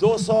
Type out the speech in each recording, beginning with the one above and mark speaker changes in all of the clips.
Speaker 1: 200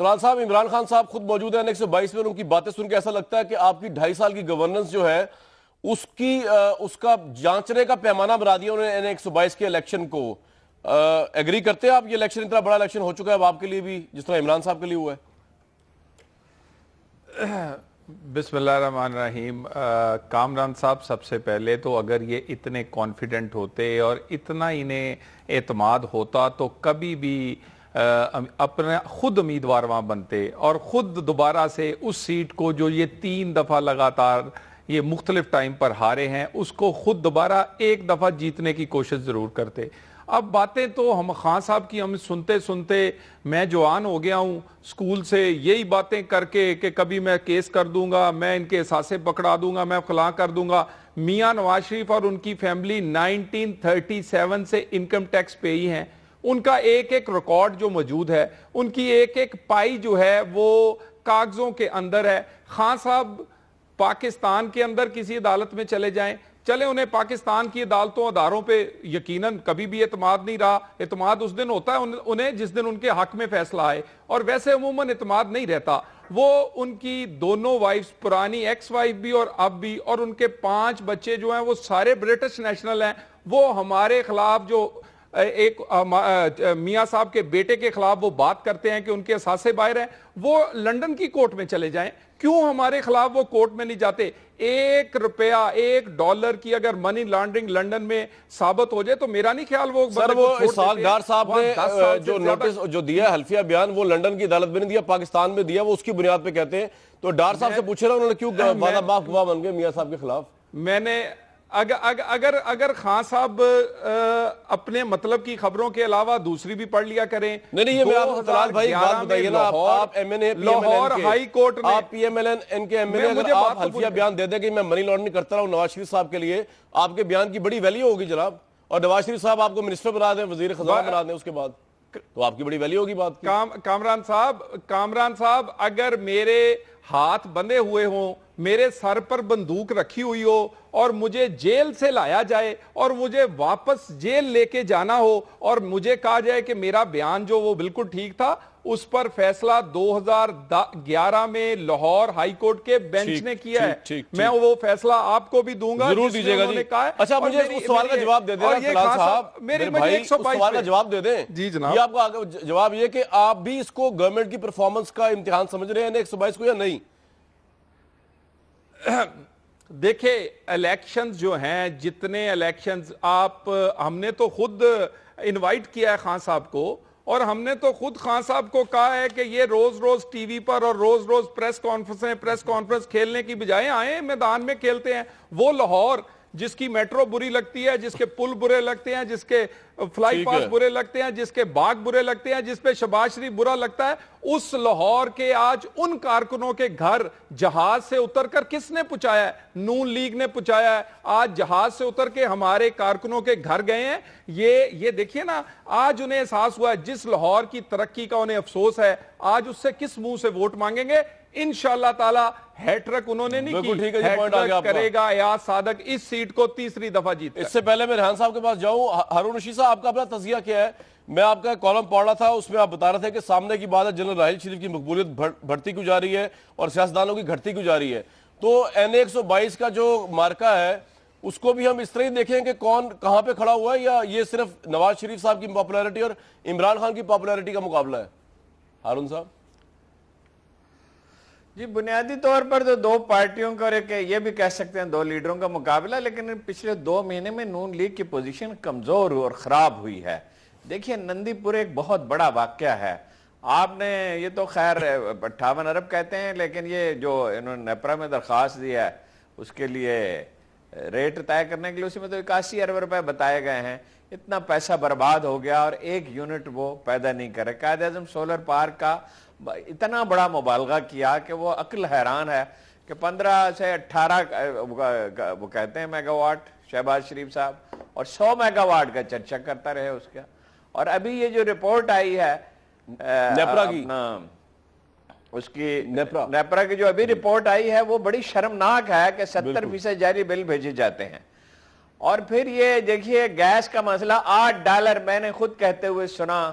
Speaker 2: طلال صاحب، عمران خان صاحب خود موجود ہیں N122 میں، ان کی باتیں سن کے ایسا لگتا ہے کہ آپ کی 2.5 سال کی گورننس جو ہے اس کا جانچنے کا پیمانہ بنا دیا انہوں نے N122 کے الیکشن کو. ایگری کرتے ہیں آپ یہ الیکشن اتنا بڑا الیکشن ہو چکا ہے اب آپ کے لیے بھی جس طرح عمران صاحب کے لیے ہوا ہے؟
Speaker 3: بسم اللہ الرحمن الرحیم. کامران صاحب سب سے پہلے تو اگر یہ اتنے کانفیڈنٹ ہوتے اور اتنا انہیں اعتماد ہوتا تو کبھی بھی اپنے خود امیدوار وہاں بنتے اور خود دوبارہ سے اس سیٹ کو جو یہ 3 دفعہ لگاتار یہ مختلف ٹائم پر ہارے ہیں اس کو خود دوبارہ ایک دفعہ جیتنے کی کوشش ضرور کرتے. اب باتیں تو ہم خان صاحب کی ہم سنتے سنتے میں جوان ہو گیا ہوں سکول سے یہی باتیں کر کے کہ کبھی میں کیس کر دوں گا، میں ان کے اثاثے پکڑا دوں گا، میں فلاں کر دوں گا. میاں نواز شریف اور ان کی فیملی 1937 سے انکم ٹیکس پے ہی ہیں. ان کا ایک ایک ریکارڈ جو موجود ہے، ان کی ایک ایک پائی جو ہے وہ کاغذوں کے اندر ہے. خان صاحب پاکستان کے اندر کسی عدالت میں چلے جائیں، چلے انہیں پاکستان کی عدالتوں اداروں پہ یقیناً کبھی بھی اعتماد نہیں رہا. اعتماد اس دن ہوتا ہے انہیں جس دن ان کے حق میں فیصلہ آئے، اور ویسے عموماً اعتماد نہیں رہتا. وہ ان کی دونوں وائفز، پرانی ایکس وائف بھی اور اب بھی، اور ان کے 5 بچے جو ہیں وہ سارے برٹش نیشنل ہیں. وہ ہمارے خلاف جو ایک میاں صاحب کے بیٹے کے خلاف وہ بات کرتے ہیں کہ ان کے اثاثے باہر ہیں، وہ لنڈن کی کورٹ میں چلے جائیں. کیوں ہمارے خلاف وہ کورٹ میں نہیں جاتے؟ $1 $1 کی اگر منی لانڈرنگ لنڈن میں ثابت ہو جائے تو میرا نہیں خیال وہ
Speaker 2: سر وہ اسحاق ڈار صاحب نے جو نوٹس جو دیا حلفیہ بیان وہ لنڈن کی عدالت میں نہیں دیا، پاکستان میں دیا، وہ اس کی بنیاد پہ کہتے ہیں. تو ڈار صاحب سے پوچھے رہا انہوں نے کیوں وعدہ معاف گواہ بن گئے میاں صاحب کے خلاف؟
Speaker 3: میں نے اگر خان صاحب اپنے مطلب کی خبروں کے علاوہ دوسری بھی پڑھ لیا کریں.
Speaker 2: نہیں یہ میں آپ کو طلال بھائی بات بتائیے نا، آپ ایم این اے
Speaker 3: لاہور ہائی کورٹ نے،
Speaker 2: آپ پی ایم ایل این کے ایم این اے، اگر آپ حلفیہ بیان دے دیں کہ میں منی لانڈرنگ کرتا رہا ہوں نواز شریف صاحب کے لیے، آپ کے بیان کی بڑی ویلیو ہوگی جناب. اور نواز شریف صاحب آپ کو منسٹر بنا دیں، وزیر خزانہ بنا دیں اس کے بعد، تو آپ کی بڑی ویلیو ہوگی بات کی.
Speaker 3: کامران صاحب اگر میرے ہاتھ بندھے ہوئے ہوں، میرے سر پر بندوق رکھی ہوئی ہو اور مجھے جیل سے لایا جائے اور مجھے واپس جیل لے کے جانا ہو اور مجھے کہا جائے کہ میرا بیان جو وہ بالکل ٹھیک تھا، اس پر فیصلہ 2011 میں لاہور ہائی کورٹ کے بینچ نے کیا ہے. میں وہ فیصلہ آپ کو بھی دوں گا،
Speaker 2: ضرور دیجیے گا جی. اچھا مجھے اس سوال کا جواب دے دیں طلال صاحب، میرے بھائی اس سوال کا جواب دے دیں.
Speaker 3: جی جناب.
Speaker 2: یہ آپ کو جواب یہ کہ آپ بھی اس کو گورنمنٹ کی پرفارمنس کا امتحان سمجھ رہے ہیں N122 کو یا نہیں؟
Speaker 3: دیکھیں الیکشنز جو ہیں، جتنے الیکشنز ہم نے تو خود انوائٹ کیا ہے خان صاحب کو، اور ہم نے تو خود خان صاحب کو کہا ہے کہ یہ روز روز ٹی وی پر اور روز روز پریس کانفرنس کھیلنے کی بجائے آئیں میدان میں کھیلتے ہیں. وہ لاہور جس کی میٹرو بری لگتی ہے، جس کے پل برے لگتے ہیں، جس کے فلائی پاس برے لگتے ہیں، جس کے باغ برے لگتے ہیں، جس پہ شہباز شریف برا لگتا ہے، اس لاہور کے آج ان کارکنوں کے گھر جہاز سے اتر کر کس نے پہنچایا ہے؟ نون لیگ نے پہنچایا ہے. آج جہاز سے اتر کے ہمارے کارکنوں کے گھر گئے ہیں. یہ دیکھیے نا، آج انہیں احساس ہوا ہے جس لاہور کی ترقی کا انہیں افسوس ہے، آج اس سے کس منہ سے ووٹ مانگیں گے؟ انشاءاللہ تعالی ہیٹرک انہوں نے نہیں کی، ہیٹرک کرے گا ایاز صادق، اس سیٹ کو 3ری دفعہ جیت.
Speaker 2: اس سے پہلے میں ریحان صاحب کے پاس جاؤں، ہارون رشید صاحب آپ کا اپنا تجزیہ کیا ہے؟ میں آپ کا کالم پڑھ رہا تھا، اس میں آپ بتا رہے تھے کہ سامنے کی بات ہے جنرل راحیل شریف کی مقبولیت بڑھتی کیوں جا رہی ہے اور سیاستدانوں کی گھٹتی کیوں جا رہی ہے. تو N122 کا جو مارکہ ہے اس کو بھی ہم اس طرح ہی دیکھیں کہ کون کہاں پہ کھڑا ہوا ہے، یا یہ صرف نواز شریف صاحب کی پاپولیرٹی اور عمران خان کی پاپولیرٹی کا مقابلہ ہے؟ ہارون صاحب
Speaker 4: جی، بنیادی طور پر تو 2 پارٹیوں کا، اور یہ بھی کہہ سکتے ہیں 2 لیڈروں کا مقابلہ، لیکن پچھلے 2 مہینے میں نون لیگ کی پوزیشن کمزور اور خراب ہوئی ہے. دیکھیے نندی پور ایک بہت بڑا واقعہ ہے. آپ نے یہ تو خیر 58 ارب کہتے ہیں، لیکن یہ جو انہوں نے نیپرا میں درخواست دی ہے اس کے لیے ریٹ طے کرنے کے لیے، اسی میں تو 81 ارب روپے بتائے گئے ہیں. اتنا پیسہ برباد ہو گیا اور ایک یونٹ وہ پیدا نہیں کرے. قائد اعظم سولر پارک کا اتنا بڑا مبالغہ کیا کہ وہ عقل حیران ہے کہ 15 سے 18 وہ کہتے ہیں میگا واٹ شہباز شریف صاحب، اور 100 میگا واٹ کا چرچا کرتا رہے اس کا. اور ابھی یہ جو رپورٹ آئی ہے
Speaker 2: نیپرا کی،
Speaker 4: اس کی نیپرا کی جو ابھی رپورٹ آئی ہے وہ بڑی شرمناک ہے کہ 70% جاری بل بھیجے جاتے ہیں. اور پھر یہ دیکھیے گیس کا مسئلہ $8 میں نے خود کہتے ہوئے سنا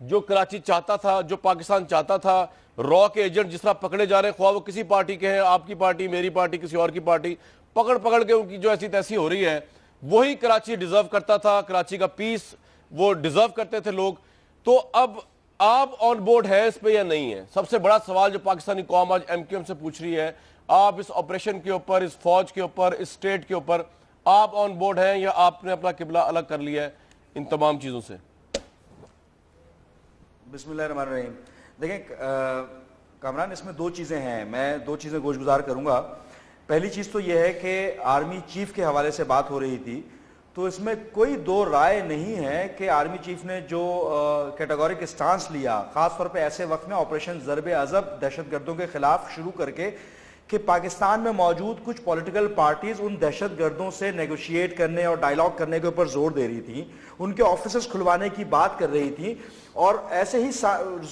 Speaker 2: جو کراچی چاہتا تھا, جو پاکستان چاہتا تھا, را کے ایجنٹ جس طرح پکڑے جا رہے ہیں, خواہ وہ کسی پارٹی کے ہیں, آپ کی پارٹی, میری پارٹی, کسی اور کی پارٹی, پکڑ کے ان کی جو ایسی تیسی ہو رہی ہے, وہی کراچی ڈیزرو کرتا تھا, کراچی کا پیس وہ ڈیزرو کرتے تھے لوگ. تو اب آپ آن بورڈ ہے اس پہ یا نہیں ہے؟ سب سے بڑا سوال جو پاکستانی قوم آج ایم کیو ایم سے پوچھ رہی ہے, آپ اس آپریشن کے اوپر, اس فوج کے اوپر, اس اسٹیٹ کے اوپر آپ آن بورڈ ہیں یا آپ نے اپنا قبلہ الگ کر لیا ہے ان تمام چیزوں سے؟
Speaker 5: بسم اللہ الرحمن الرحیم. دیکھیں کامران, اس میں دو چیزیں ہیں, میں دو چیزیں گوش گزار کروں گا. پہلی چیز تو یہ ہے کہ آرمی چیف کے حوالے سے بات ہو رہی تھی, تو اس میں کوئی دو رائے نہیں ہے کہ آرمی چیف نے جو کیٹاگورک اسٹانس لیا, خاص طور پہ ایسے وقت میں آپریشن ضرب عضب دہشت گردوں کے خلاف شروع کر کے, کہ پاکستان میں موجود کچھ پولیٹیکل پارٹیز ان دہشت گردوں سے نیگوشیٹ کرنے اور ڈائیلاگ کرنے کے اوپر زور دے رہی تھی, ان کے آفیسز کھلوانے کی بات کر رہی تھی. اور ایسے ہی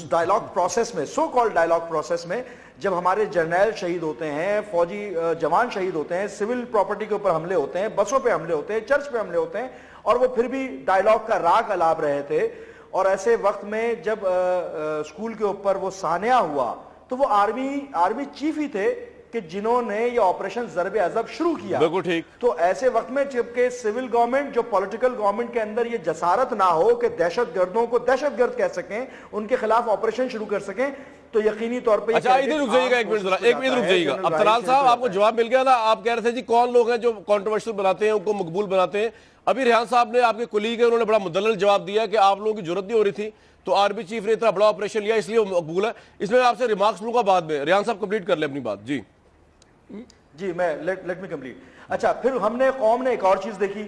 Speaker 5: ڈائیلاگ پروسیس میں, سو کال ڈائیلاگ پروسیس میں, جب ہمارے جرنیل شہید ہوتے ہیں, فوجی جوان شہید ہوتے ہیں, سول پراپرٹی کے اوپر حملے ہوتے ہیں, بسوں پہ حملے ہوتے ہیں, چرچ پہ حملے ہوتے ہیں, اور وہ پھر بھی ڈائیلاگ کا راگ الاپ رہے تھے. اور ایسے وقت میں جب اسکول کے اوپر وہ سانحہ ہوا, تو وہ آرمی چیف ہی تھے کہ جنہوں نے یہ آپریشن ضرب عضب شروع کیا.
Speaker 2: بالکل ٹھیک.
Speaker 5: تو ایسے وقت میں جبکہ سول گورنمنٹ, جو پولیٹیکل گورنمنٹ کے اندر یہ جسارت نہ ہو کہ دہشت گردوں کو دہشت گرد کہہ سکیں, ان کے خلاف آپریشن شروع کر سکیں, تو یقینی طور پہ.
Speaker 2: اچھا ادھر رک جائیے گا ایک منٹ ذرا, ایک منٹ رک جائیے گا. اب طلال صاحب آپ کو جواب مل گیا نا, آپ کہہ رہے تھے جی کون لوگ ہیں جو کنٹروورشل بناتے ہیں, ان کو مقبول بناتے ہیں. ابھی ریحان صاحب نے, آپ کے کولیگ ہیں, انہوں نے بڑا مدلل جواب دیا کہ آپ لوگوں کی ضرورت نہیں ہو رہی تھی, تو آرمی چیف نے اتنا بڑا آپریشن لیا اس لیے وہ مقبول ہے. اس میں آپ سے ریمارکس لوں گا بعد میں. ریحان صاحب کمپلیٹ کر لیں اپنی بات.
Speaker 5: جی میں لیٹ می کمپلیٹ. اچھا, پھر ہم نے قوم نے ایک اور چیز دیکھی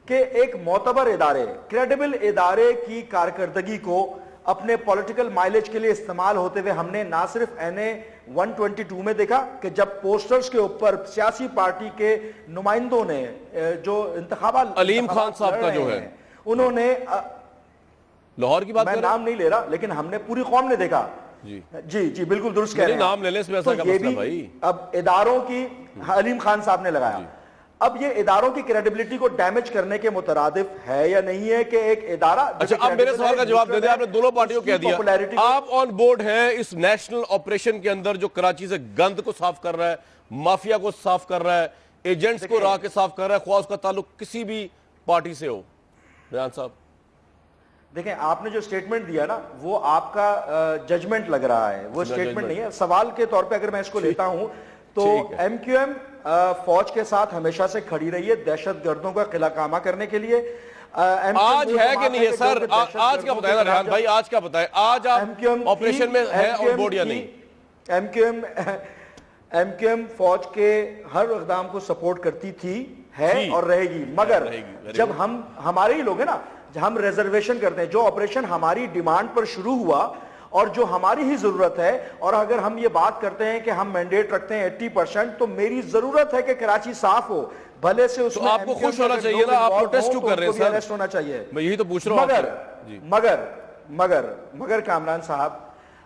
Speaker 5: کہ ایک معتبر ادارے, کریڈیبل ادارے کی کارکردگی کو اپنے پولیٹیکل مائلیج کے لیے استعمال ہوتے ہوئے ہم نے نہ صرف NA 122 میں دیکھا کہ جب پوسٹرز کے اوپر سیاسی پارٹی کے نمائندوں نے جو انتخابات,
Speaker 2: علیم خان صاحب کا جو ہے,
Speaker 5: انہوں نے,
Speaker 2: لاہور کی بات,
Speaker 5: میں نام نہیں لے رہا, لیکن ہم نے پوری قوم نے دیکھا. جی بالکل درست کہہ رہے ہیں,
Speaker 2: نام لے لیں, اس میں ایسا کا مسئلہ بھائی.
Speaker 5: اب اداروں کی, علیم خان صاحب نے لگایا, اب یہ اداروں کی کریڈیبلٹی کو ڈیمیج کرنے کے مترادف ہے یا نہیں ہے کہ ایک ادارہ.
Speaker 2: اچھا اب میرے سوال کا جواب دے دیں, آپ نے دونوں پارٹیوں کو کہہ دیا, آپ آن بورڈ ہیں اس نیشنل آپریشن کے اندر جو کراچی سے گند کو صاف کر رہا ہے, مافیا کو صاف کر رہا ہے, ایجنٹس کو راہ کے صاف کر رہا ہے, خواہ اس کا تعلق کسی بھی پارٹی سے ہو؟ ریحان صاحب
Speaker 5: دیکھیں, آپ نے جو سٹیٹمنٹ دیا نا, وہ آپ کا ججمنٹ لگ رہا ہے, وہ سٹیٹمنٹ نہیں ہے. سوال کے طور پہ اگر میں اس کو لیتا ہوں تو ایم کیو ایم فوج کے ساتھ ہمیشہ سے کھڑی رہی ہے دہشت گردوں کا قلعہ کامہ کرنے کے لیے.
Speaker 2: آج ہے کہ نہیں ہے سر؟ آج کا بتائیں ریحان بھائی, آج کا بتائیں, آج آپ آپریشن میں ہے آن بورڈ یا نہیں؟
Speaker 5: ایم کیو ایم فوج کے ہر اقدام کو سپورٹ کرتی تھی, ہے اور رہے گی. مگر جب ہمارے ہی لوگ ہیں نا, ہم ریزرویشن کرتے ہیں, جو آپریشن ہماری ڈیمانڈ پر شروع ہوا اور جو ہماری ہی ضرورت ہے, اور اگر ہم یہ بات کرتے ہیں کہ ہم مینڈیٹ رکھتے ہیں 80%, تو میری ضرورت ہے کہ کراچی صاف ہو, بھلے سے اس میں
Speaker 2: آپ کو خوش ہونا چاہیے نا, آپ پروٹیسٹ کیوں کر رہے ہیں سر؟
Speaker 5: اریسٹ ہونا چاہیے,
Speaker 2: میں یہی تو پوچھ رہا ہوں.
Speaker 5: مگر کامران صاحب,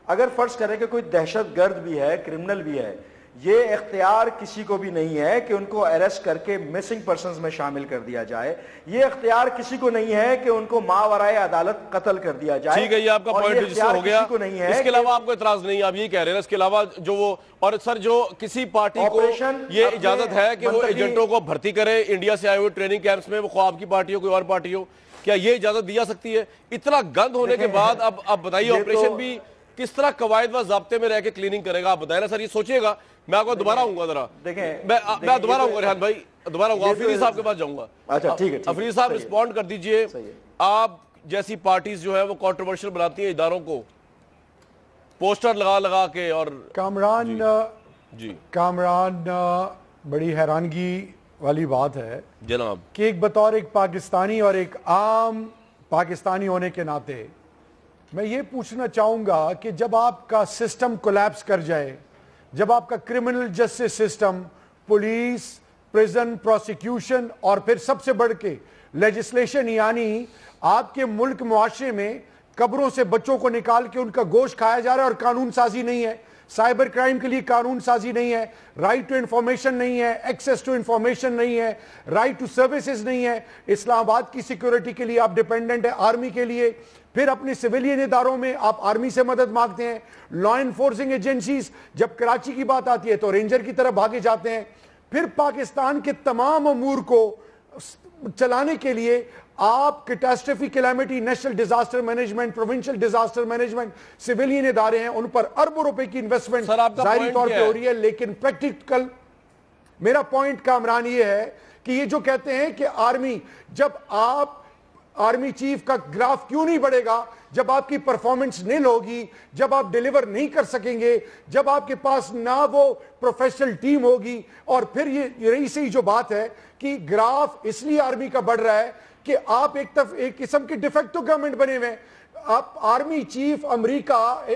Speaker 5: اگر فرض کریں کہ کوئی دہشت گرد بھی ہے, کرمنل بھی ہے, یہ اختیار کسی کو بھی نہیں ہے کہ ان کو اریسٹ کر کے مسنگ پرسنز میں شامل کر دیا جائے. یہ اختیار کسی کو نہیں ہے کہ ان کو ماورائے عدالت قتل کر دیا جائے.
Speaker 2: ٹھیک ہے, یہ آپ کا پوائنٹ رجسٹر ہو گیا. اس کے علاوہ آپ کو اعتراض نہیں, آپ یہی کہہ رہے ہیں اس کے علاوہ جو وہ, اور سر جو کسی پارٹی کو یہ اجازت ہے کہ وہ ایجنٹوں کو بھرتی کرے انڈیا سے آئے ہوئے ٹریننگ کیمپس میں, وہ خواہ آپ کی پارٹی ہو کوئی اور پارٹی ہو, کیا یہ اجازت دی جا سکتی ہے؟ اتنا گند ہونے کے بعد اب بتائیے آپریشن بھی کس طرح قواعد و ضابطے میں رہ کے کلیننگ کرے گا؟ آپ بتائیں نا سر, یہ سوچئے گا. میں آپ کو دوبارہ ہوں گا ذرا, میں دوبارہ ہوں گا ریحان بھائی, دوبارہ ہوں گا. افریدی صاحب کے پاس جاؤں گا.
Speaker 5: اچھا ٹھیک ہے,
Speaker 2: افریدی صاحب رسپونڈ کر دیجئے. آپ جیسی پارٹیز جو ہے وہ کنٹروورشل بناتی ہیں اداروں کو, پوسٹر لگا کے, اور
Speaker 6: کامران بڑی حیرانگی والی بات ہے
Speaker 2: جناب
Speaker 6: کہ ایک بطور ایک پاکستانی اور ایک عام پاکستانی ہونے کے ناطے میں یہ پوچھنا چاہوں گا کہ جب آپ کا سسٹم کولیپس کر جائے, جب آپ کا criminal justice system, police, prison, prosecution اور پھر سب سے بڑھ کے لیجسلیشن, یعنی آپ کے ملک معاشرے میں قبروں سے بچوں کو نکال کے ان کا گوشت کھایا جا رہا ہے اور قانون سازی نہیں ہے, سائبر کرائم کے لیے قانون سازی نہیں ہے, رائٹ ٹو انفارمیشن نہیں ہے, ایکسیس ٹو انفارمیشن نہیں ہے, رائٹ ٹو سروسز نہیں ہے, اسلام آباد کی سیکیورٹی کے لیے آپ ڈیپینڈنٹ ہے آرمی کے لیے, پھر اپنے سویلین اداروں میں آپ آرمی سے مدد مانگتے ہیں، لا انفورسنگ ایجنسیز جب کراچی کی بات آتی ہے تو رینجر کی طرف بھاگے جاتے ہیں، پھر پاکستان کے تمام امور کو چلانے کے لیے آپ catastrophe calamity, national disaster management, provincial disaster management, civilian ادارے ہیں، ان پر اربوں روپے کی انویسٹمنٹ
Speaker 2: سر آپ کا
Speaker 6: ظاہری
Speaker 2: پوائنٹ
Speaker 6: طور
Speaker 2: کیا
Speaker 6: پہ
Speaker 2: ہے؟
Speaker 6: ہو رہی ہے، لیکن پریکٹیکل میرا پوائنٹ کامران یہ ہے کہ یہ جو کہتے ہیں کہ آرمی، جب آپ آرمی چیف کا گراف کیوں نہیں بڑھے گا جب آپ کی پرفارمنس نیل ہوگی، جب آپ ڈیلیور نہیں کر سکیں گے، جب آپ کے پاس نہ وہ پروفیشنل ٹیم ہوگی، اور پھر یہ رہی صحیح جو بات ہے کہ گراف اس لیے آرمی کا بڑھ رہا ہے کہ آپ ایک قسم کی ڈیفیکٹو گورنمنٹ بنے ہوئے ہیں۔ آپ آرمی چیف امریکہ،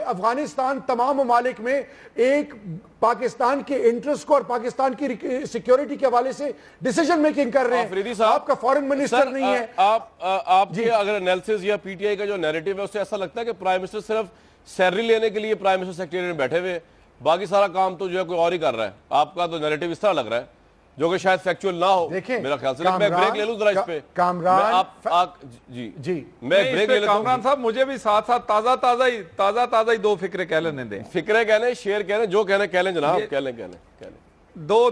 Speaker 6: افغانستان، تمام ممالک میں ایک پاکستان کے انٹرسٹ کو اور پاکستان کی سیکیورٹی کے حوالے سے ڈیسیجن میکنگ کر رہے
Speaker 2: آفریدی
Speaker 6: ہیں،
Speaker 2: صاحب،
Speaker 6: آپ کا فورن منسٹر نہیں ہے۔
Speaker 2: آپ کے اگر انالیسز یا پی ٹی آئی کا جو نیریٹو ہے اس سے ایسا لگتا ہے کہ پرائم منسٹر صرف سیلری لینے کے لیے پرائم منسٹر سیکریٹریٹ میں بیٹھے ہوئے، باقی سارا کام تو جو ہے کوئی اور ہی کر رہا ہے۔ آپ کا تو نیریٹو اس طرح لگ رہا ہے جو کہ شاید فیکچوئل نہ ہو میرا خیال سے۔ میں بریک لے لوں ذرا اس پہ کامران جی میں بریک لے لیتا ہوں۔
Speaker 3: کامران صاحب مجھے بھی ساتھ ساتھ تازہ ہی دو فکرے کہہ لینے دیں،
Speaker 2: فکرے کہہ لیں، شیئر کہہ لیں، جو کہنے کہہ لیں جناب، کہہ لیں
Speaker 3: دو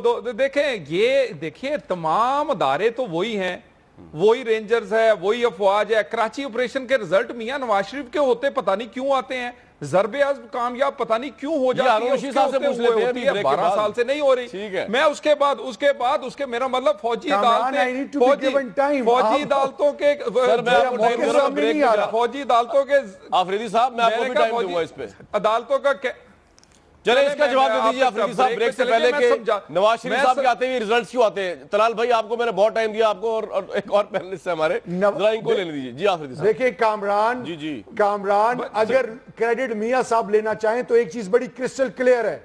Speaker 3: دیکھیں تمام ادارے تو وہی ہیں، وہی رینجرز ہے، وہی افواج ہے۔ کراچی آپریشن کے رزلٹ میاں نواز شریف کے ہوتے پتہ نہیں کیوں آتے ہیں، ضرب عزم کامیاب پتہ نہیں کیوں ہو جاتی ہے، 12 سال سے نہیں ہو رہی۔ میں اس کے بعد میرا مطلب فوجی عدالتوں کے
Speaker 2: آفریدی صاحب میں آپ کو بھی ٹائم دوں گا اس پہ،
Speaker 3: عدالتوں کا
Speaker 2: چلے اس کا جواب دے دیجیے آفریدی صاحب بریک سے پہلے کہ نواز شریف صاحب کے آتے ہوئے ریزلٹس کیوں آتے ہیں۔ طلال بھائی آپ کو میں نے بہت ٹائم دیا، آپ کو اور ایک اور پینلسٹ ہے ہمارے، ذرا ان کو لینے دیجیے۔ جی آفریدی صاحب
Speaker 6: دیکھیں کامران اگر کریڈٹ میاں صاحب لینا چاہیں تو ایک چیز بڑی کرسٹل کلیئر ہے۔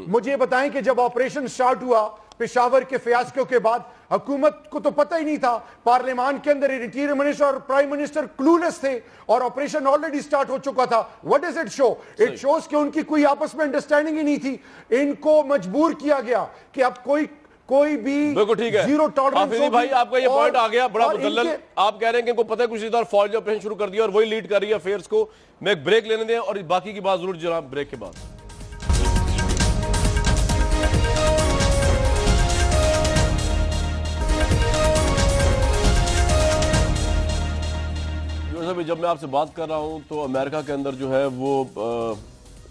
Speaker 6: مجھے بتائیں کہ جب آپریشن سٹارٹ ہوا پشاور کے فیاسکو کے بعد، حکومت کو تو پتہ ہی نہیں تھا، پارلیمان کے اندر انٹیریئر منسٹر اور پرائم منسٹر کلولیس تھے اور آپریشن آلریڈی سٹارٹ ہو چکا تھا۔ What does it show? It shows کہ ان کی کوئی آپس میں انڈرسٹینڈنگ ہی نہیں تھی، ان کو مجبور کیا گیا کہ اب کوئی بھی زیرو ٹالرنس۔
Speaker 2: آفریدی بھائی آپ کا یہ پوائنٹ آ گیا بڑا مدلل، آپ کہہ رہے ہیں کہ ان کو پتہ ہے کچھ نہیں تھا اور فوج نے آپریشن شروع کر دیا اور وہی لیڈ کر رہی ہے افیئرس کو۔ میں ایک بریک لینے دیں اور باقی کی بات ضرور جناب بریک کے بعد۔ جب میں آپ سے بات کر رہا ہوں تو امریکہ کے اندر جو ہے وہ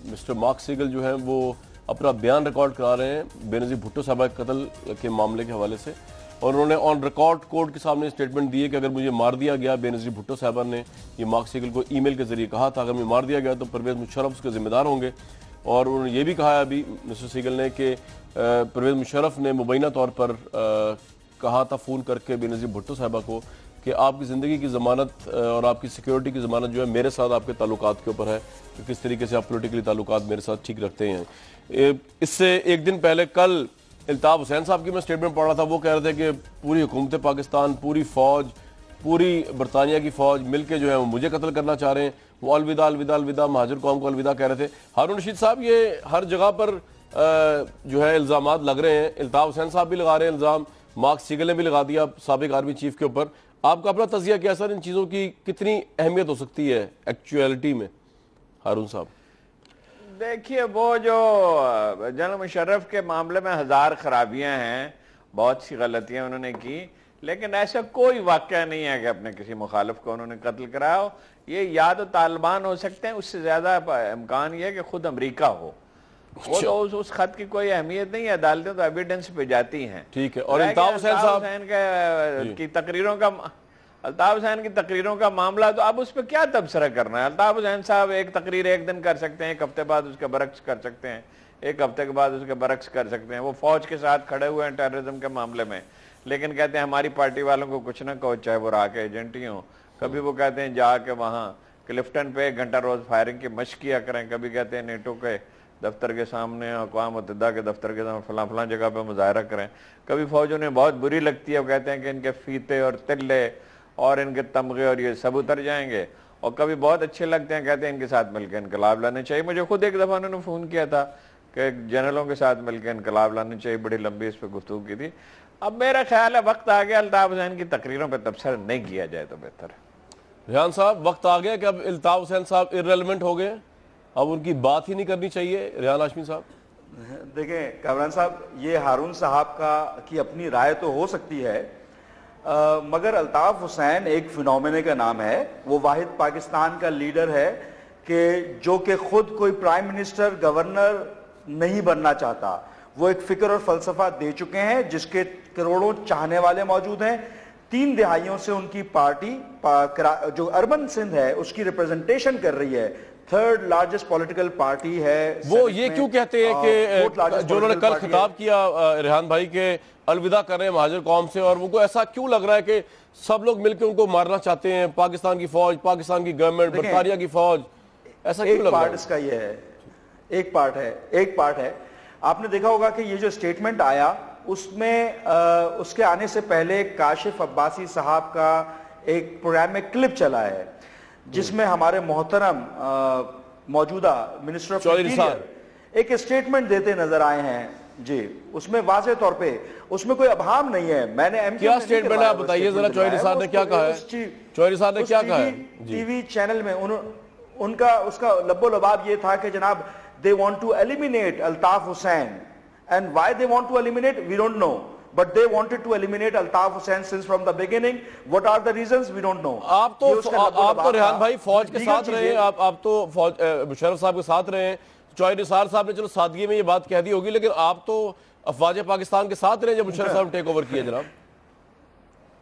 Speaker 2: مسٹر مارک سیگل جو ہے وہ اپنا بیان ریکارڈ کرا رہے ہیں بے نظیر بھٹو صاحبہ کے قتل کے معاملے کے حوالے سے، اور انہوں نے آن ریکارڈ کورٹ کے سامنے اسٹیٹمنٹ دی ہے کہ اگر مجھے مار دیا گیا، بے نظیر بھٹو صاحبہ نے یہ مارک سیگل کو ای میل کے ذریعے کہا تھا، اگر مجھے مار دیا گیا تو پرویز مشرف اس کے ذمہ دار ہوں گے، اور انہوں نے یہ بھی کہا ہے ابھی مسٹر سیگل نے کہ پرویز مشرف نے مبینہ طور پر کہا تھا فون کر کے بے نظیر بھٹو صاحبہ کو کہ آپ کی زندگی کی ضمانت اور آپ کی سیکیورٹی کی ضمانت جو ہے میرے ساتھ آپ کے تعلقات کے اوپر ہے کہ کس طریقے سے آپ پولیٹیکلی تعلقات میرے ساتھ ٹھیک رکھتے ہیں۔ اس سے ایک دن پہلے کل الطاف حسین صاحب کی میں اسٹیٹمنٹ پڑھ رہا تھا، وہ کہہ رہے تھے کہ پوری حکومت پاکستان، پوری فوج، پوری برطانیہ کی فوج مل کے جو ہے وہ مجھے قتل کرنا چاہ رہے ہیں، وہ الوداع الوداع الوداع مہاجر قوم کو الوداع کہہ رہے تھے۔ ہارون رشید صاحب یہ ہر جگہ پر جو ہے الزامات لگ رہے ہیں، الطاف حسین صاحب بھی لگا رہے ہیں الزام، مارک سیگل نے بھی لگا دیا سابق آرمی چیف کے اوپر۔ آپ کا اپنا تجزیہ کیا سر، ان چیزوں کی کتنی اہمیت ہو سکتی ہے ایکچوئلٹی میں ہارون صاحب؟
Speaker 4: دیکھیے وہ جو جنرل مشرف کے معاملے میں ہزار خرابیاں ہیں، بہت سی غلطیاں انہوں نے کی، لیکن ایسا کوئی واقعہ نہیں ہے کہ اپنے کسی مخالف کو انہوں نے قتل کرایا ہو۔ یہ یا تو طالبان ہو سکتے ہیں، اس سے زیادہ امکان یہ ہے کہ خود امریکہ ہو۔ وہ تو اس خط کی کوئی اہمیت نہیں ہے، عدالتیں تو ایویڈنس پہ جاتی ہیں۔
Speaker 2: ٹھیک ہے، اور الطاف حسین صاحب
Speaker 4: کی تقریروں کا، الطاف حسین کی تقریروں کا معاملہ تو اب اس پہ کیا تبصرہ کرنا ہے؟ الطاف حسین صاحب ایک تقریر ایک دن کر سکتے ہیں، ایک ہفتے بعد اس کے برعکس کر سکتے ہیں، ایک ہفتے کے بعد اس کے برعکس کر سکتے ہیں۔ وہ فوج کے ساتھ کھڑے ہوئے ہیں ٹیررزم کے معاملے میں، لیکن کہتے ہیں ہماری پارٹی والوں کو کچھ نہ کہو، چاہے وہ راہ کے ایجنٹ ہی ہوں۔ کبھی وہ کہتے ہیں جا کے وہاں کلفٹن پہ 1 گھنٹہ روز فائرنگ کی مشق کیا کریں، کبھی کہتے ہیں نیٹو کے دفتر کے سامنے، اقوام متحدہ کے دفتر کے سامنے فلاں فلاں جگہ پہ مظاہرہ کریں۔ کبھی فوج انہیں بہت بری لگتی ہے، وہ کہتے ہیں کہ ان کے فیتے اور تلے اور ان کے تمغے اور یہ سب اتر جائیں گے، اور کبھی بہت اچھے لگتے ہیں، کہتے ہیں ان کے ساتھ مل کے انقلاب لانے چاہیے۔ مجھے خود ایک دفعہ انہوں نے فون کیا تھا کہ جنرلوں کے ساتھ مل کے انقلاب لانے چاہیے، بڑی لمبی اس پہ گفتگو کی تھی۔ اب میرا خیال ہے وقت آ گیا الطاف حسین کی تقریروں پہ تبصرہ نہیں کیا جائے تو بہتر ہے۔
Speaker 2: ریحان صاحب وقت آ گیا کہ اب الطاف حسین صاحب ارریلیونٹ ہو گئے, اب ان کی بات ہی نہیں کرنی چاہیے. ریحان ہاشمی صاحب
Speaker 5: دیکھیں کامران صاحب, یہ ہارون صاحب کی اپنی رائے تو ہو سکتی ہے, مگر الطاف حسین ایک فینومینے کا نام ہے. وہ واحد پاکستان کا لیڈر ہے کہ جو کہ خود کوئی پرائم منسٹر گورنر نہیں بننا چاہتا. وہ ایک فکر اور فلسفہ دے چکے ہیں جس کے کروڑوں چاہنے والے موجود ہیں. 3 دہائیوں سے ان کی پارٹی جو اربن سندھ ہے اس کی ریپرزنٹیشن کر رہی ہے, 3rd لارجسٹ پولیٹیکل پارٹی ہے.
Speaker 2: وہ یہ کیوں کہتے ہیں کہ جو انہوں نے کل خطاب کیا ریحان بھائی کے الوداع کر رہے ہیں مہاجر قوم سے, اور ان کو ایسا کیوں لگ رہا ہے کہ سب لوگ مل کے ان کو مارنا چاہتے ہیں, پاکستان کی فوج, پاکستان کی گورنمنٹ, برطانیہ کی فوج, ایسا کیوں لگ رہا ہے؟
Speaker 5: ایک پارٹ اس کا یہ ہے, ایک پارٹ ہے. آپ نے دیکھا ہوگا کہ یہ جو سٹیٹمنٹ آیا اس میں اس کے آنے سے پہلے کاشف عباسی صاحب کا ایک پروگرام میں کلپ چلا ہے جس میں ہمارے محترم موجودہ منسٹر آف انٹیریئر ایک اسٹیٹمنٹ دیتے نظر آئے ہیں. جی, اس میں واضح طور پہ اس میں کوئی ابہام نہیں ہے. میں نے
Speaker 2: کیا اسٹیٹمنٹ ہے آپ بتائیے ذرا, چوہدری نثار نے کیا کہا ہے؟ چوہدری نثار نے کیا کہا ہے
Speaker 5: ٹی وی چینل میں ان کا اس کا لب و لباب یہ تھا کہ جناب they want to eliminate Altaf Hussain, and why they want to eliminate we don't know, but they wanted to eliminate Altaf Hussain since from the beginning. What are the reasons we don't know.
Speaker 2: آپ تو ریحان بھائی فوج کے ساتھ رہے ہیں, آپ تو مشرف صاحب کے ساتھ رہے ہیں. چوہدری نثار صاحب نے چلو سادگی میں یہ بات کہہ دی ہوگی, لیکن آپ تو افواج پاکستان کے ساتھ رہے جب مشرف صاحب نے ٹیک اوور کیا. جناب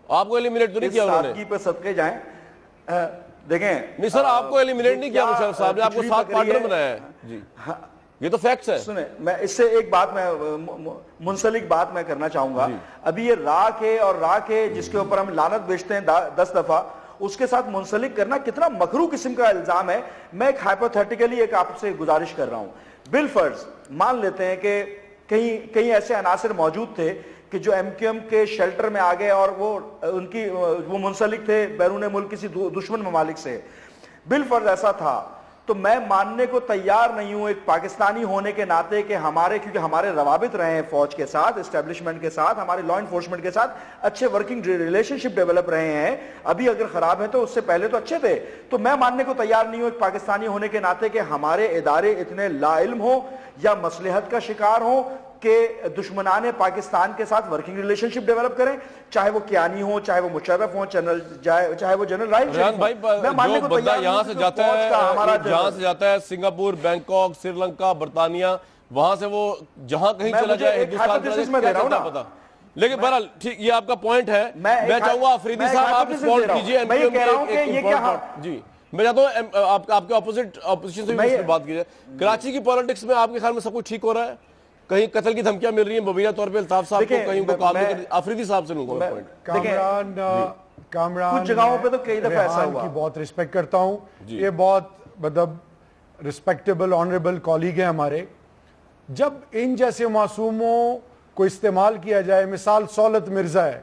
Speaker 2: آپ کو ایلیمنیٹ تو نہیں کیا انہوں نے؟
Speaker 5: سادگی پہ صدقے جائیں. دیکھیں
Speaker 2: نہیں سر, آپ کو ایلیمنیٹ نہیں کیا مشرف صاحب نے, آپ کو ساتھ پارٹنر بنایا ہے. جی یہ تو فیکٹس ہے.
Speaker 5: سنیں, میں اس سے ایک بات میں منسلک بات میں کرنا چاہوں گا. ابھی یہ را کے جس کے اوپر ہم لعنت بیچتے ہیں 10 دفعہ, اس کے ساتھ منسلک کرنا کتنا مکروہ قسم کا الزام ہے. میں ایک ہائپوتھیٹیکلی ایک آپ سے گزارش کر رہا ہوں. بالفرض مان لیتے ہیں کہ کہیں ایسے عناصر موجود تھے کہ جو ایم کیو ایم کے شیلٹر میں آ گئے اور وہ منسلک تھے بیرون ملک کسی دشمن ممالک سے. بالفرض ایسا تھا تو میں ماننے کو تیار نہیں ہوں ایک پاکستانی ہونے کے ناطے کہ کیونکہ ہمارے روابط رہے ہیں فوج کے ساتھ, اسٹیبلشمنٹ کے ساتھ, ہمارے لا انفورسمنٹ کے ساتھ اچھے ورکنگ ریلیشن شپ ڈیولپ رہے ہیں. ابھی اگر خراب ہیں تو اس سے پہلے تو اچھے تھے. تو میں ماننے کو تیار نہیں ہوں ایک پاکستانی ہونے کے ناطے کہ ہمارے ادارے اتنے لا علم ہوں یا مصلحت کا شکار ہوں کہ دشمنان پاکستان کے ساتھ ورکنگ ریلیشن شپ ڈیولپ کریں, چاہے وہ کیانی ہوں, چاہے وہ مشرف ہوں, چاہے وہ جنرل رائل
Speaker 2: ریحان بھائی, جو بندہ یہاں سے جاتا ہے سنگاپور, بینکاک, سری لنکا, برطانیہ, وہاں سے وہ جہاں کہیں چلا جائے ہندوستان میں چلتا پتا. لیکن بہرحال ٹھیک, یہ آپ کا پوائنٹ ہے. میں چاہوں گا آفریدی صاحب آپ رسپونڈ کیجئے. جی میں چاہتا ہوں آپ کے اپوزیشن سے بھی بات کی جائے. کراچی کی پالیٹکس میں آپ کے خیال میں سب کچھ ٹھیک ہو رہا ہے؟ کہیں قتل کی دھمکیاں مل رہی ہیں مبینہ طور پہ الطاف صاحب کو, کہیں کو کام نہیں. آفریدی صاحب سے لوں گا
Speaker 6: کامران
Speaker 5: کچھ جگہوں پہ تو کئی دفعہ ایسا ہوا.
Speaker 6: کی بہت رسپیکٹ کرتا ہوں, یہ بہت مطلب رسپیکٹیبل آنریبل کالیگ ہیں ہمارے. جب ان جیسے معصوموں کو استعمال کیا جائے, مثال سولت مرزا ہے,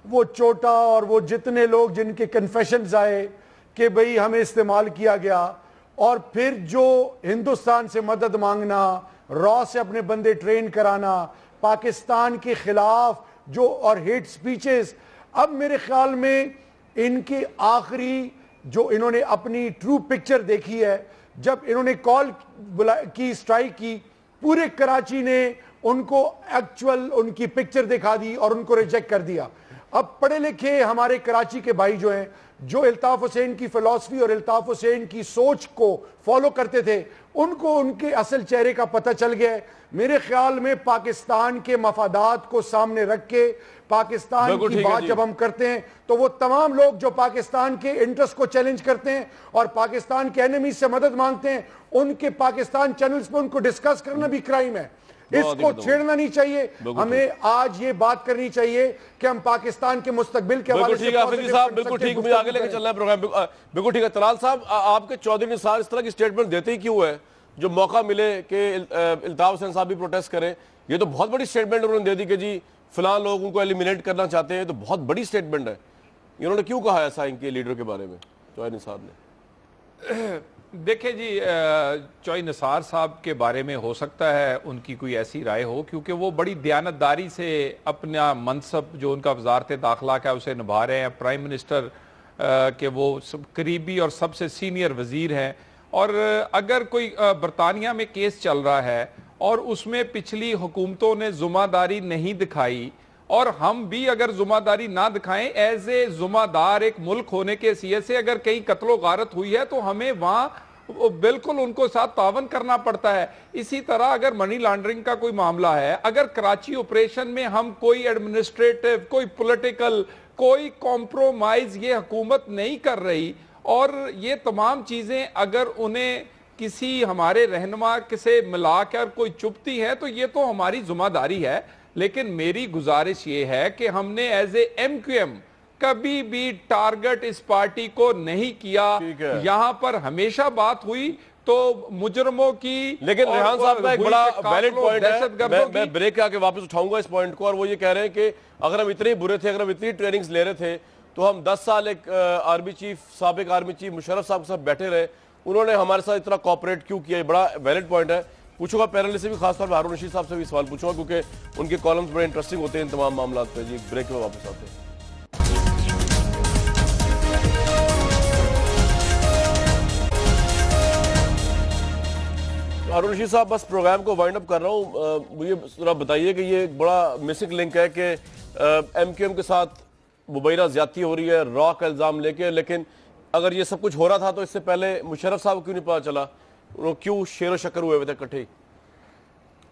Speaker 6: وہ چوٹا اور وہ جتنے لوگ جن کے کنفیشنز آئے کہ بھئی ہمیں استعمال کیا گیا, اور پھر جو ہندوستان سے مدد مانگنا, را سے اپنے بندے ٹرین کرانا, پاکستان کے خلاف جو اور ہیٹ سپیچز. اب میرے خیال میں ان کی آخری جو انہوں نے اپنی ٹرو پکچر دیکھی ہے, جب انہوں نے کال کی, اسٹرائک کی, پورے کراچی نے ان کو ایکچول ان کی پکچر دکھا دی اور ان کو ریجیکٹ کر دیا. اب پڑھے لکھے ہمارے کراچی کے بھائی جو ہیں, جو الطاف حسین کی فلسفی اور الطاف حسین کی سوچ کو فالو کرتے تھے, ان کو ان کے اصل چہرے کا پتہ چل گیا ہے. میرے خیال میں پاکستان کے مفادات کو سامنے رکھ کے پاکستان کی بات جب ہم کرتے ہیں تو وہ تمام لوگ جو پاکستان کے انٹرسٹ کو چیلنج کرتے ہیں اور پاکستان کے اینیمیز سے مدد مانگتے ہیں, ان کے پاکستان چینلز پہ ان کو ڈسکس کرنا بھی کرائم ہے. اس کو چھیڑنا نہیں چاہیے. ہمیں آج یہ بات کرنی چاہیے کہ ہم پاکستان کے مستقبل کے حوالے سے
Speaker 2: بالکل ٹھیک, مجھے آگے لے کے چلنا ہے پروگرام. بالکل ٹھیک ہے. طلال صاحب, آپ کے چوہدری نثار اس طرح کی سٹیٹمنٹ دیتے ہی کیوں ہے جو موقع ملے کہ الطاف حسین صاحب بھی پروٹیسٹ کریں؟ یہ تو بہت بڑی سٹیٹمنٹ انہوں نے دے دی کہ جی فلاں لوگ ان کو ایلیمینیٹ کرنا چاہتے ہیں, تو بہت بڑی سٹیٹمنٹ ہے. انہوں نے کیوں کہا ایسا ان کے لیڈر کے بارے میں چوہدری نثار نے؟
Speaker 3: دیکھیں جی, چوہدری نثار صاحب کے بارے میں ہو سکتا ہے ان کی کوئی ایسی رائے ہو, کیونکہ وہ بڑی دیانتداری سے اپنا منصب جو ان کا وزارت داخلہ کا اسے نبھا رہے ہیں. پرائم منسٹر کہ وہ قریبی اور سب سے سینئر وزیر ہیں، اور اگر کوئی برطانیہ میں کیس چل رہا ہے اور اس میں پچھلی حکومتوں نے ذمہ داری نہیں دکھائی، اور ہم بھی اگر ذمہ داری نہ دکھائیں ایز اے ذمہ دار ایک ملک ہونے کے حیثیت سے، اگر کہیں قتل و غارت ہوئی ہے تو ہمیں وہاں بالکل ان کو ساتھ تعاون کرنا پڑتا ہے۔ اسی طرح اگر منی لانڈرنگ کا کوئی معاملہ ہے، اگر کراچی آپریشن میں ہم کوئی ایڈمنسٹریٹو، کوئی پولیٹیکل، کوئی کمپرومائز یہ حکومت نہیں کر رہی، اور یہ تمام چیزیں اگر انہیں کسی ہمارے رہنما سے ملا کر کوئی چپتی ہے تو یہ تو ہماری ذمہ داری ہے۔ لیکن میری گزارش یہ ہے کہ ہم نے ایز اے ایم کیو ایم کبھی بھی ٹارگٹ اس پارٹی کو نہیں کیا۔ یہاں پر ہمیشہ بات ہوئی تو مجرموں کی،
Speaker 2: لیکن ریحان صاحب کا ایک بڑا ویلڈ پوائنٹ ہے، میں بریک کے آگے واپس اٹھاؤں گا اس پوائنٹ کو، اور وہ یہ کہہ رہے ہیں کہ اگر ہم اتنے برے تھے، اگر ہم اتنی ٹریننگز لے رہے تھے تو ہم 10 سال ایک آرمی چیف، سابق آرمی چیف مشرف صاحب کے ساتھ بیٹھے رہے، انہوں نے ہمارے ساتھ اتنا کوآپریٹ کیوں کیا؟ یہ بڑا ویلڈ پوائنٹ ہے۔ پوچھوں گا پیرل سے بھی، خاص طور پہ ہارون رشید صاحب سے بھی سوال پوچھوں گا کیونکہ ان کے کالمز بڑے انٹرسٹنگ ہوتے ہیں ان تمام معاملات پہ۔ جی بریک میں واپس آتے ہیں۔ ہارون رشید صاحب، بس پروگرام کو وائنڈ اپ کر رہا ہوں، مجھے ذرا بتائیے کہ یہ ایک بڑا مسنگ لنک ہے کہ ایم کیو ایم کے ساتھ مبینہ زیادتی ہو رہی ہے را کا الزام لے کے، لیکن اگر یہ سب کچھ ہو رہا تھا تو اس سے پہلے مشرف صاحب کو کیوں نہیں پتا چلا؟ وہ کیوں شیر و شکر ہوئے تھے کٹھے؟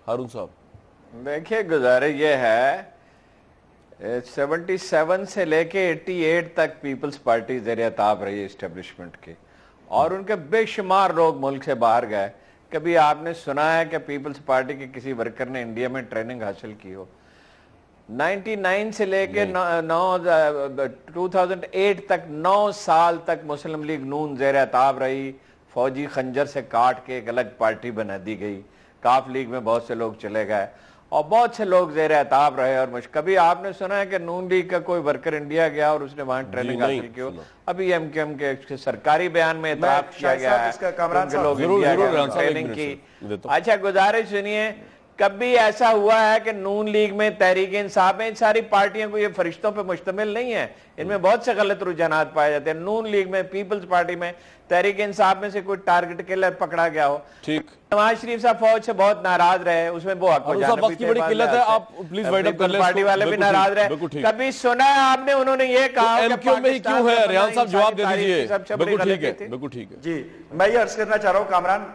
Speaker 2: ہارون صاحب
Speaker 4: دیکھیے، گزارش یہ ہے 77 سے لے کے 88 تک پیپلز پارٹی زیر اطاعت رہی اسٹیبلشمنٹ کی، اور ان کے بے شمار لوگ ملک سے باہر گئے۔ کبھی آپ نے سنا ہے کہ پیپلز پارٹی کے کسی ورکر نے انڈیا میں ٹریننگ حاصل کی ہو؟ 99 سے لے کے 2008 تک 9 سال تک مسلم لیگ نون زیر اطاعت رہی، فوجی خنجر سے کاٹ کے ایک الگ پارٹی بنا دی گئی، کاف لیگ میں بہت سے لوگ چلے گئے اور بہت سے لوگ زیر اطاعت رہے، اور کبھی آپ نے سنا ہے کہ نون لیگ کا کوئی ورکر انڈیا گیا اور اس نے وہاں ٹریننگ حاصل کی ہو؟ ابھی ایم کیو ایم کے سرکاری بیان میں اعتراف کیا گیا ہے کہ لوگ انڈیا گئے ٹریننگ کی۔ اچھا، گزارش سنیے، کبھی ایسا ہوا ہے کہ نون لیگ میں، تحریک انصاف میں، ان ساری پارٹیوں کو یہ فرشتوں پہ مشتمل نہیں ہے، ان میں بہت سے غلط رجحانات پائے جاتے ہیں۔ نون لیگ میں، پیپلز پارٹی میں، تحریک انصاف میں سے کوئی ٹارگٹ کلر پکڑا گیا ہو، نواز شریف صاحب فوج سے بہت ناراض رہے، اس میں وہ حق و جانب بھی تھے، پارٹی والے بھی ناراض رہے۔ کبھی سنا ہے آپ نے انہوں نے یہ کہا کہ
Speaker 2: کیوں ہے؟ ریحان صاحب جواب دے دیجئے۔ بالکل ٹھیک ہے
Speaker 5: جی، میں یہ عرض کرنا چاہ رہا ہوں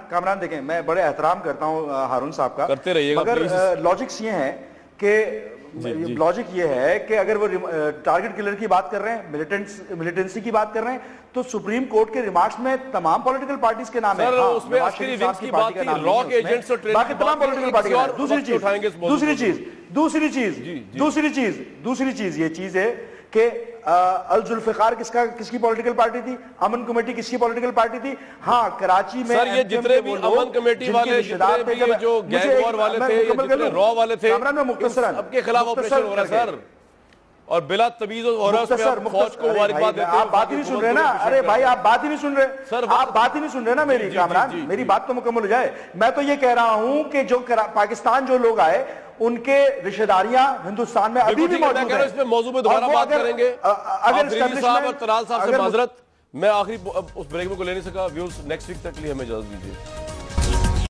Speaker 5: کامران دیکھیں، میں بڑے احترام کرتا ہوں ہارون صاحب کا،
Speaker 2: کرتے رہیے گا،
Speaker 5: مگر لاجکس یہ ہیں کہ لاجک یہ ہے کہ اگر وہ ٹارگٹ کلر کی بات کر رہے ہیں، ملیٹنسی کی بات کر رہے ہیں، تو سپریم کورٹ کے ریمارکس میں تمام پولیٹیکل پارٹیز کے نام ہیں،
Speaker 2: اس میں عسکری ونگز کی بات تھی، را کے ایجنٹس اور ٹریننگ
Speaker 5: باقی تمام پولیٹیکل پارٹی کا۔ دوسری چیز یہ چیز ہے کہ الذوالفقار کس کی پولیٹیکل پارٹی تھی؟ امن کمیٹی کس کی پولیٹیکل پارٹی تھی؟ ہاں، کراچی میں
Speaker 2: سر یہ جتنے بھی امن کمیٹی والے، جتنے بھی جو گینگ وار والے تھے، جتنے را والے تھے، سب کے خلاف آپریشن ہو رہا ہے سر، اور بلا تمیز ہو رہا ہے، اس میں فوج کو مبارکباد دیتے ہیں۔
Speaker 5: آپ بات ہی نہیں سن رہے نا، ارے بھائی آپ بات ہی نہیں سن رہے، آپ بات ہی نہیں سن رہے نا میری، کامران میری بات تو مکمل ہو جائے۔ میں تو یہ کہہ رہا ہوں کہ جو پاکستان جو لوگ آئے ان کے رشتہ داریاں ہندوستان میں ابھی بھی موجود ہیں۔
Speaker 2: اس پہ موضوع میں دوبارہ بات کریں گے، عبدالعزیز صاحب اور طلال صاحب سے معذرت، میں آخری اس بریک میں کو لے نہیں سکا۔ ویورز نیکسٹ ویک تک کے لیے ہمیں اجازت دیجیے۔